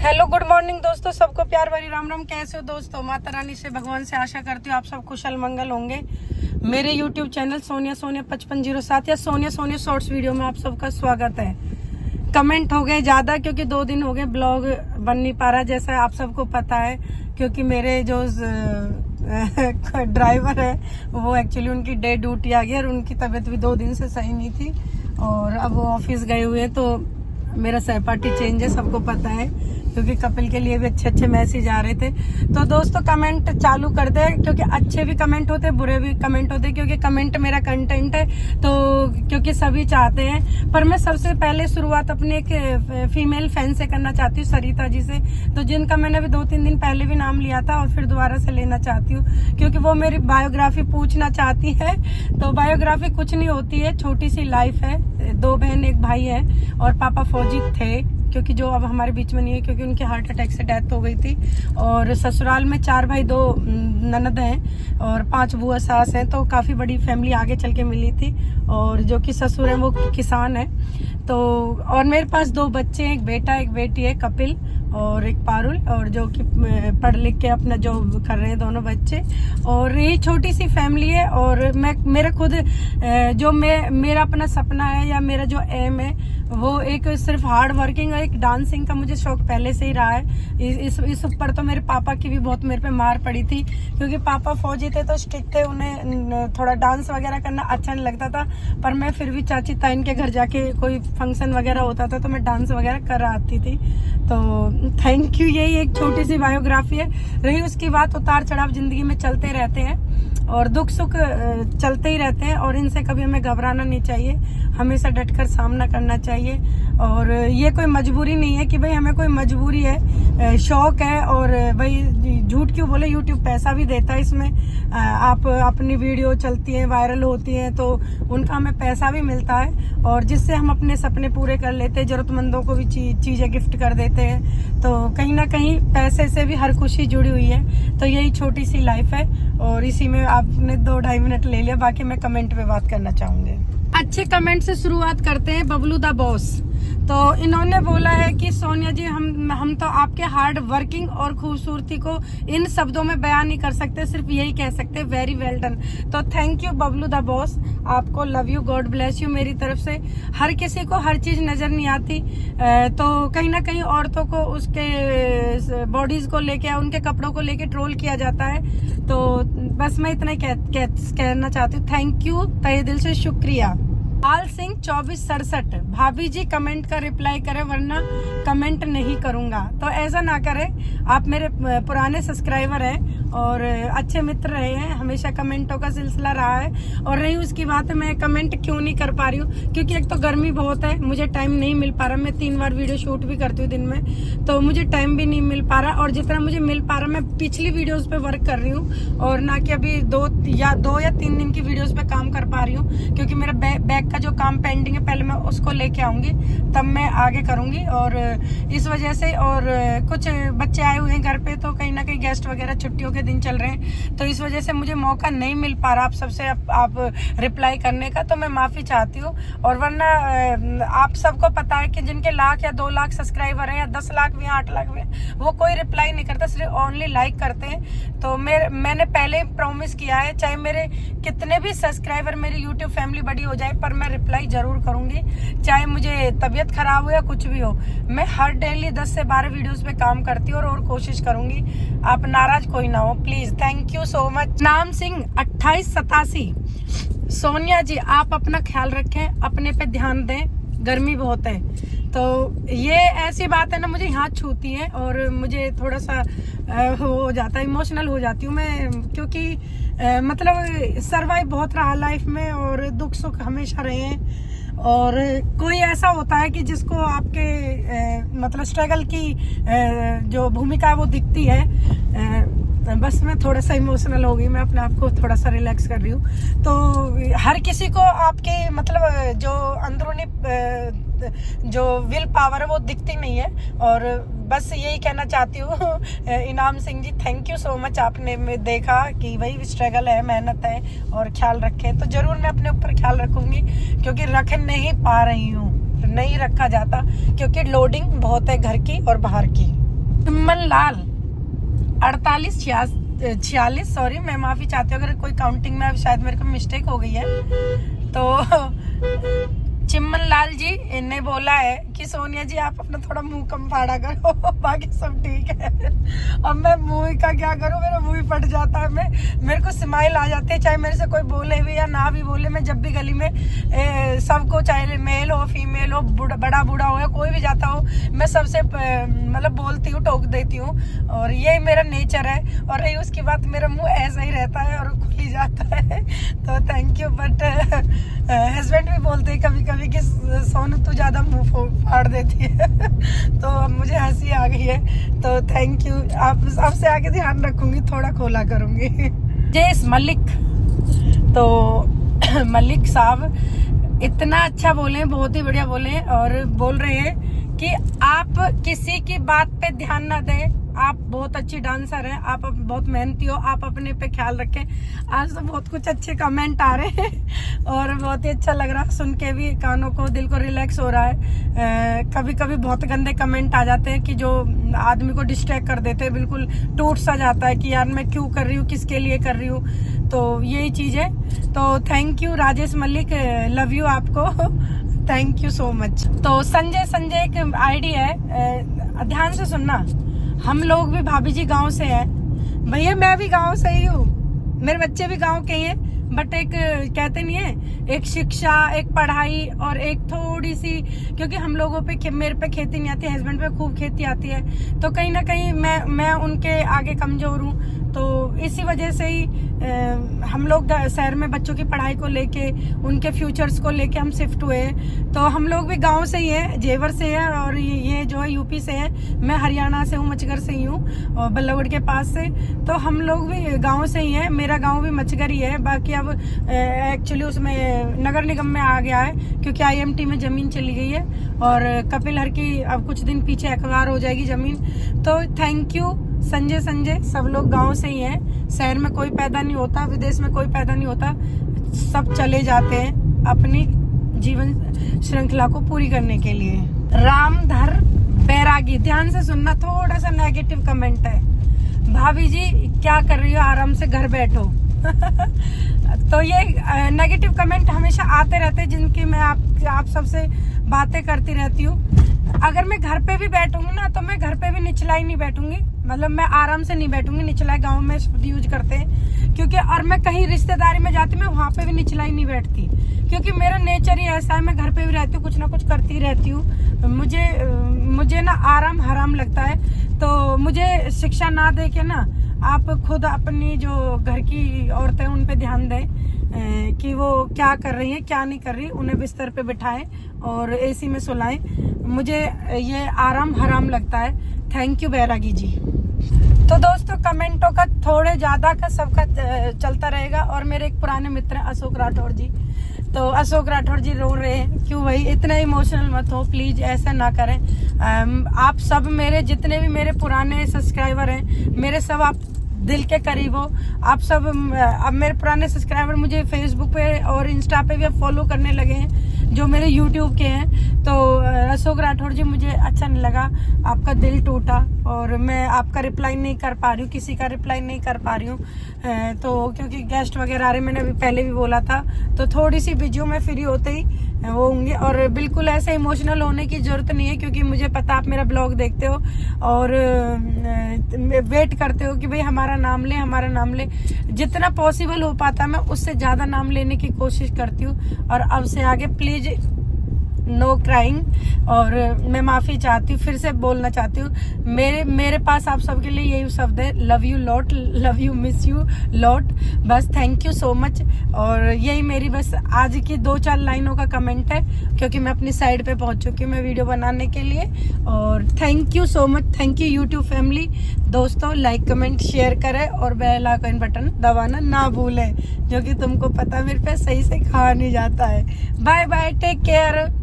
Hello good morning दोस्तों, सबको प्यार भरी राम राम। कैसे हो दोस्तों? माता रानी से भगवान से आशा करती हूँ आप सब कुशल मंगल होंगे। मेरे यूट्यूब चैनल सोनिया 5507 या सोनिया शॉर्ट्स वीडियो में आप सबका स्वागत है। कमेंट हो गए ज़्यादा क्योंकि 2 दिन हो गए ब्लॉग बन नहीं पा रहा, जैसा आप सबको पता है। क्योंकि मेरे जो ड्राइवर है वो एक्चुअली उनकी डे ड्यूटी आ गई और उनकी तबीयत भी 2 दिन से सही नहीं थी और अब वो ऑफिस गए हुए। तो मेरा सहपाठी चेंज है, सबको पता है, क्योंकि कपिल के लिए भी अच्छे मैसेज आ रहे थे। तो दोस्तों कमेंट चालू कर दे, क्योंकि अच्छे भी कमेंट होते हैं, बुरे भी कमेंट होते हैं, क्योंकि कमेंट मेरा कंटेंट है। तो क्योंकि सभी चाहते हैं, पर मैं सबसे पहले शुरुआत अपने एक फीमेल फैन से करना चाहती हूँ, सरिता जी से। तो जिनका मैंने अभी 2-3 दिन पहले भी नाम लिया था और फिर दोबारा से लेना चाहती हूँ, क्योंकि वो मेरी बायोग्राफी पूछना चाहती है। तो बायोग्राफी कुछ नहीं होती है, छोटी सी लाइफ है। 2 बहन 1 भाई है और पापा फौजी थे, क्योंकि जो अब हमारे बीच में नहीं है, क्योंकि उनके हार्ट अटैक से डेथ हो गई थी। और ससुराल में 4 भाई 2 ननद हैं और 5 बुआ सास हैं। तो काफ़ी बड़ी फैमिली आगे चल के मिली थी। और जो कि ससुर है वो किसान है। तो और मेरे पास 2 बच्चे हैं, एक बेटा एक बेटी है, कपिल और एक पारुल, और जो कि पढ़ लिख के अपना जॉब कर रहे हैं दोनों बच्चे। और ये छोटी सी फैमिली है। और मेरा खुद जो मेरा अपना सपना है या मेरा जो एम है वो एक सिर्फ हार्ड वर्किंग और एक डांसिंग का मुझे शौक पहले से ही रहा है। इस ऊपर तो मेरे पापा की भी बहुत मेरे पे मार पड़ी थी, क्योंकि पापा फौजी थे तो स्ट्रिक्ट थे, उन्हें थोड़ा डांस वगैरह करना अच्छा नहीं लगता था। पर मैं फिर भी चाची ताइन के घर जाके कोई फंक्शन वगैरह होता था तो मैं डांस वगैरह कर आती थी। तो थैंक यू। यही एक छोटी सी बायोग्राफी है। रही उसकी बात, उतार चढ़ाव जिंदगी में चलते रहते हैं और दुख सुख चलते ही रहते हैं, और इनसे कभी हमें घबराना नहीं चाहिए, हमेशा डटकर सामना करना चाहिए। और ये कोई मजबूरी नहीं है कि भाई हमें कोई मजबूरी है, शौक है। और भाई झूठ क्यों बोले, यूट्यूब पैसा भी देता है इसमें। आप अपनी वीडियो चलती हैं, वायरल होती हैं, तो उनका हमें पैसा भी मिलता है, और जिससे हम अपने सपने पूरे कर लेते हैं, जरूरतमंदों को भी चीजें गिफ्ट कर देते हैं। तो कहीं ना कहीं पैसे से भी हर खुशी जुड़ी हुई है। तो यही छोटी सी लाइफ है और इसी में आपने 2-2.5 मिनट ले लिया। बाकी मैं कमेंट पे बात करना चाहूंगी। अच्छे कमेंट से शुरुआत करते हैं। बबलू द बॉस, तो इन्होंने बोला है कि सोनिया जी हम तो आपके हार्ड वर्किंग और खूबसूरती को इन शब्दों में बयान नहीं कर सकते, सिर्फ यही कह सकते वेरी वेल डन। तो thank you Bablu the boss, आपको love you, God bless you मेरी तरफ से। हर किसी को हर चीज नजर नहीं आती, तो कहीं ना कहीं औरतों को उसके बॉडीज को लेके, उनके कपड़ों को लेके ट्रोल किया जाता है। तो बस मैं इतना ही कहना चाहती हूँ। थैंक यू, तहे दिल से शुक्रिया। लाल सिंह 2467, भाभी जी कमेंट का रिप्लाई करें वरना कमेंट नहीं करूंगा। तो ऐसा ना करें, आप मेरे पुराने सब्सक्राइबर हैं और अच्छे मित्र रहे हैं, हमेशा कमेंटों का सिलसिला रहा है। और रही उसकी बात, मैं कमेंट क्यों नहीं कर पा रही हूँ, क्योंकि एक तो गर्मी बहुत है, मुझे टाइम नहीं मिल पा रहा। मैं 3 बार वीडियो शूट भी करती हूँ दिन में, तो मुझे टाइम भी नहीं मिल पा रहा। और जितना मुझे मिल पा रहा, मैं पिछली वीडियोस पे वर्क कर रही हूँ और ना कि अभी 2 या 3 दिन की वीडियोस पे काम कर पा रही हूँ, क्योंकि मेरा बैक का जो काम पेंडिंग है, पहले मैं उसको लेके आऊंगी, तब मैं आगे करूंगी। और इस वजह से, और कुछ बच्चे आए हुए हैं घर पे, तो कहीं ना कहीं गेस्ट वगैरह, छुट्टियों के दिन चल रहे हैं, तो इस वजह से मुझे मौका नहीं मिल पा रहा आप सबसे आप रिप्लाई करने का। तो मैं माफी चाहती हूँ। और वरना आप सबको पता है कि जिनके 1 लाख या 2 लाख सब्सक्राइबर हैं या 10 लाख भी, 8 लाख भी, वो कोई रिप्लाई नहीं करता, सिर्फ ओनली लाइक करते हैं। तो मैंने पहले प्रॉमिस किया है, चाहे मेरे कितने भी सब्सक्राइबर, मेरी यूट्यूब फैमिली बड़ी हो जाए, पर मैं रिप्लाई जरूर करूंगी, चाहे मुझे तबीयत खराब हो या कुछ भी हो। मैं हर डेली 10 से 12 वीडियोस पे काम करती हूँ और कोशिश करूंगी, आप नाराज कोई ना हो please. Thank you so much. नाम सिंह 2887, सोनिया जी आप अपना ख्याल रखें, अपने पे ध्यान दें, गर्मी बहुत है। तो ये ऐसी बात है ना, मुझे यहाँ छूती है और मुझे थोड़ा सा हो जाता है, इमोशनल हो जाती हूँ मैं, क्योंकि मतलब सर्वाइव बहुत रहा लाइफ में और दुख सुख हमेशा रहे हैं। और कोई ऐसा होता है कि जिसको आपके मतलब स्ट्रगल की जो भूमिका है वो दिखती है। बस मैं थोड़ा सा इमोशनल हो गई, मैं अपने आप को थोड़ा सा रिलैक्स कर रही हूँ। तो हर किसी को आपके मतलब जो अंदरूनी जो विल पावर है वो दिखती नहीं है। और बस यही कहना चाहती हूँ इनाम Singh ji, thank you so much, आपने देखा कि भाई स्ट्रगल है, मेहनत है और ख्याल रखे। तो जरूर मैं अपने ऊपर ख्याल रखूंगी, क्योंकि रख नहीं पा रही हूँ, नहीं रखा जाता, क्योंकि लोडिंग बहुत है घर की और बाहर की। चिम्मन लाल 46 सॉरी, मैं माफी चाहती हूँ अगर कोई काउंटिंग में शायद मेरे को मिस्टेक हो गई है। तो चिम्मन लाल जी ने बोला है कि सोनिया जी आप अपना थोड़ा मुंह कम फाड़ा करो, बाकी सब ठीक है। अब मैं मुंह का क्या करूं, मेरा मुंह ही फट जाता है। मेरे को स्माइल आ जाती है, चाहे मेरे से कोई बोले भी या ना भी बोले। मैं जब भी गली में सबको, चाहे मेल हो फीमेल हो, बड़ा बूढ़ा हो या कोई भी जाता हो, मैं सबसे मतलब बोलती हूँ, टोक देती हूँ, और यही मेरा नेचर है। और रही उसकी बात, मेरा मुंह ऐसा ही रहता है और खुल ही जाता है। तो थैंक यू। बट हस्बैंड भी बोलते हैं कभी कभी कि सोनू तू ज्यादा मुंह फाड़ देती है। तो अब मुझे हंसी आ गई है। तो थैंक यू, आप सबसे आगे ध्यान रखूंगी, थोड़ा खोला करूंगी। जेस मलिक, तो मलिक साहब इतना अच्छा बोले, बहुत ही बढ़िया बोले, और बोल रहे हैं कि आप किसी की बात पे ध्यान ना दें, आप बहुत अच्छी डांसर हैं, आप बहुत मेहनती हो, आप अपने पे ख्याल रखें। आज तो बहुत कुछ अच्छे कमेंट आ रहे हैं और बहुत ही अच्छा लग रहा है सुन के भी, कानों को, दिल को रिलैक्स हो रहा है। कभी कभी बहुत गंदे कमेंट आ जाते हैं कि जो आदमी को डिस्ट्रैक्ट कर देते हैं, बिल्कुल टूट सा जाता है कि यार मैं क्यों कर रही हूँ, किसके लिए कर रही हूँ। तो यही चीज है। तो thank you Rajesh Malik, love you आपको, थैंक यू सो मच। तो संजय एक आईडी है, ध्यान से सुनना। हम लोग भी भाभी जी गांव से हैं, भैया मैं भी गांव से ही हूँ, मेरे बच्चे भी गांव के ही हैं। बट एक कहते नहीं है, एक शिक्षा, एक पढ़ाई और एक थोड़ी सी, क्योंकि हम लोगों पे, मेरे पे खेती नहीं आती, हस्बैंड पे खूब खेती आती है, तो कहीं ना कहीं मैं उनके आगे कमजोर हूँ। तो इसी वजह से ही हम लोग शहर में बच्चों की पढ़ाई को लेके, उनके फ्यूचर्स को लेके हम शिफ्ट हुए हैं। तो हम लोग भी गांव से ही हैं, जेवर से है, और ये जो है यूपी से है, मैं हरियाणा से हूँ, मचगर से ही हूँ, और बल्लभगढ़ के पास से। तो हम लोग भी गांव से ही हैं, मेरा गांव भी मचगर ही है। बाकी अब एक्चुअली उसमें नगर निगम में आ गया है, क्योंकि IMT में जमीन चली गई है, और कपिल हर की अब कुछ दिन पीछे एक्वायर हो जाएगी जमीन। तो थैंक यू संजय, सब लोग गांव से ही हैं, शहर में कोई पैदा नहीं होता, विदेश में कोई पैदा नहीं होता, सब चले जाते हैं अपनी जीवन श्रृंखला को पूरी करने के लिए। रामधर बैरागी, ध्यान से सुनना, थोड़ा सा नेगेटिव कमेंट है। भाभी जी क्या कर रही हो, आराम से घर बैठो। तो ये नेगेटिव कमेंट हमेशा आते रहते हैं, जिनकी मैं आप सबसे बातें करती रहती हूँ। अगर मैं घर पे भी बैठूंगी ना, तो मैं घर पे भी निचला ही नहीं बैठूंगी, मतलब मैं आराम से नहीं बैठूंगी। निचला गांव में शब्द यूज करते हैं, क्योंकि और मैं कहीं रिश्तेदारी में जाती, मैं वहां पे भी निचला ही नहीं बैठती, क्योंकि मेरा नेचर ही ऐसा है। मैं घर पे भी रहती हूँ, कुछ ना कुछ करती रहती हूँ। मुझे ना आराम हराम लगता है। तो मुझे शिक्षा ना दे के ना, आप खुद अपनी जो घर की औरतें, उन पे ध्यान दें कि वो क्या कर रही हैं, क्या नहीं कर रही, उन्हें बिस्तर पे बिठाएं और AC में सुलाएं। मुझे ये आराम हराम लगता है। थैंक यू बैरागी जी। तो दोस्तों, कमेंटों का थोड़े ज्यादा का सबका चलता रहेगा। और मेरे एक पुराने मित्र हैं अशोक राठौड़ जी, तो अशोक राठौड़ जी रो रहे हैं, क्यों भाई इतना इमोशनल मत हो, प्लीज ऐसा ना करें। आप सब मेरे जितने भी मेरे पुराने सब्सक्राइबर हैं, मेरे सब आप दिल के करीब हो। आप सब अब मेरे पुराने सब्सक्राइबर मुझे फेसबुक पे और इंस्टा पे भी अब फॉलो करने लगे हैं, जो मेरे यूट्यूब के हैं। तो अशोक राठौड़ जी, मुझे अच्छा नहीं लगा, आपका दिल टूटा, और मैं आपका रिप्लाई नहीं कर पा रही हूँ, किसी का रिप्लाई नहीं कर पा रही हूँ। तो क्योंकि गेस्ट वगैरह आ रहे, मैंने अभी पहले भी बोला था, तो थोड़ी सी बिजी हूँ मैं, फ्री होते ही वो होंगे। और बिल्कुल ऐसे इमोशनल होने की जरूरत नहीं है, क्योंकि मुझे पता आप मेरा ब्लॉग देखते हो और वेट करते हो कि भाई हमारा नाम ले, हमारा नाम ले। जितना पॉसिबल हो पाता मैं उससे ज्यादा नाम लेने की कोशिश करती हूँ। और अब से आगे प्लीज नो क्राइंग। और मैं माफी चाहती हूँ, फिर से बोलना चाहती हूँ, मेरे पास आप सबके लिए यही शब्द है, love you lot, love you, miss you lot, बस थैंक यू सो मच। और यही मेरी बस आज की 2-4 लाइनों का कमेंट है, क्योंकि मैं अपनी साइड पे पहुंच चुकी हूँ मैं वीडियो बनाने के लिए। और thank you so much, thank you YouTube family. दोस्तों, लाइक कमेंट शेयर करें और बेल आइकन बटन दबाना ना भूलें, जो कि तुमको पता मेरे पे सही से खा नहीं जाता है। Bye bye, take care.